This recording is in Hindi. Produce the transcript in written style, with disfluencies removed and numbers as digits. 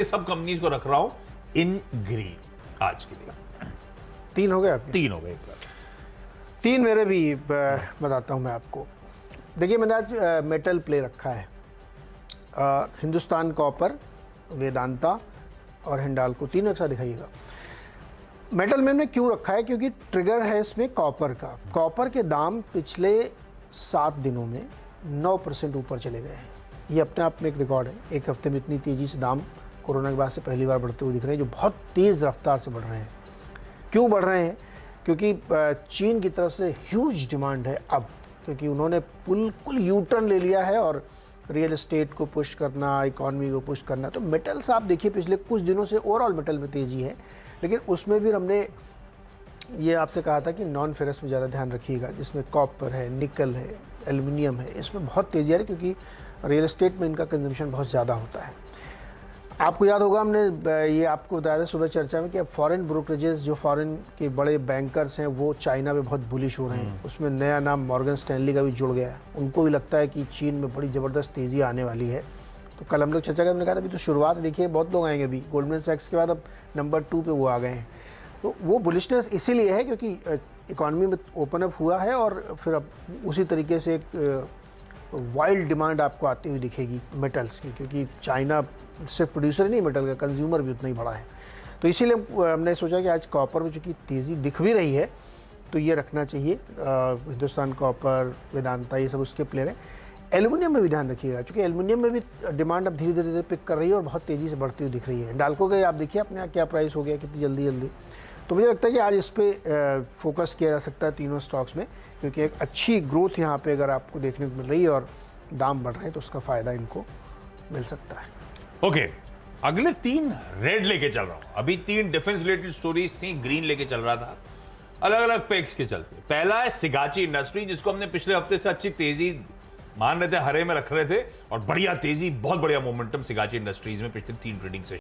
ये सब कंपनीज को रख रहा हूं इन ग्रीन आज के लिए। 3 हो गए आपके? 3 हो गए एक साथ। 3 मेरे भी बताता हूँ मैं आपको। देखिए मैंने आज मेटल प्ले रखा है, हिंदुस्तान कॉपर, वेदांता और हिंडाल्को, तीनों एक साथ दिखाइएगा। मेटल में क्यों रखा है? क्योंकि ट्रिगर है इसमें कॉपर का। कॉपर के दाम पिछले 7 दिनों में 9% ऊपर चले गए हैं। ये अपने आप में एक रिकॉर्ड है। एक हफ्ते में इतनी तेज़ी से दाम कोरोना के बाद से पहली बार बढ़ते हुए दिख रहे हैं, जो बहुत तेज़ रफ्तार से बढ़ रहे हैं। क्यों बढ़ रहे हैं? क्योंकि चीन की तरफ से ह्यूज डिमांड है अब, क्योंकि उन्होंने बिल्कुल यू टर्न ले लिया है और रियल एस्टेट को पुश करना, इकॉनमी को पुश करना। तो मेटल्स आप देखिए पिछले कुछ दिनों से ओवरऑल मेटल में तेज़ी है, लेकिन उसमें भी हमने ये आपसे कहा था कि नॉन फेरस में ज़्यादा ध्यान रखिएगा, जिसमें कॉपर है, निकल है, एल्युमिनियम है। इसमें बहुत तेज़ी आ रही है क्योंकि रियल एस्टेट में इनका कंजम्पशन बहुत ज़्यादा होता है। आपको याद होगा हमने ये आपको बताया था सुबह चर्चा में कि अब फॉरेन ब्रोकरेजेस, जो फॉरेन के बड़े बैंकर्स हैं, वो चाइना पे बहुत बुलिश हो रहे हैं। उसमें नया नाम मॉर्गन स्टैनली का भी जुड़ गया है। उनको भी लगता है कि चीन में बड़ी ज़बरदस्त तेज़ी आने वाली है। तो कल हम लोग चर्चा करने कहा था, अभी तो शुरुआत देखिए, बहुत लोग आएंगे अभी। गोल्डमैन सैक्स के बाद अब नंबर 2 पे वो आ गए हैं। तो वो बुलिशनेस इसीलिए है क्योंकि इकॉनमी में ओपन अप हुआ है और फिर अब उसी तरीके से एक वाइल्ड डिमांड आपको आती हुई दिखेगी मेटल्स की, क्योंकि चाइना सिर्फ प्रोड्यूसर ही नहीं मेटल का, कंज्यूमर भी उतना ही बड़ा है। तो इसीलिए हमने सोचा कि आज कॉपर में चूँकि तेज़ी दिख भी रही है तो ये रखना चाहिए। हिंदुस्तान कॉपर, वेदांता, ये सब उसके प्लेयर हैं। एल्युमिनियम में भी ध्यान रखिएगा, क्योंकि एल्युमिनियम में भी डिमांड अब धीरे धीरे पिक कर रही है और बहुत तेज़ी से बढ़ती हुई दिख रही है। डाल्को के आप देखिए अपने यहाँ क्या प्राइस हो गया, कितनी जल्दी। तो मुझे लगता है कि आज इस पर फोकस किया जा सकता है तीनों स्टॉक्स में, क्योंकि एक अच्छी ग्रोथ यहाँ पे अगर आपको देखने को मिल रही है और दाम बढ़ रहे हैं तो उसका फ़ायदा इनको मिल सकता है। ओके, अगले 3 रेड लेके चल रहा हूं। अभी 3 डिफेंस रिलेटेड स्टोरीज थी, ग्रीन लेके चल रहा था, अलग अलग पेक्स के चलते। पहला है सिगाची इंडस्ट्री, जिसको हमने पिछले हफ्ते से अच्छी तेजी मान रहे थे, हरे में रख रहे थे, और बढ़िया तेजी, बहुत बढ़िया मोमेंटम सिगाची इंडस्ट्रीज में पिछले 3 ट्रेडिंग से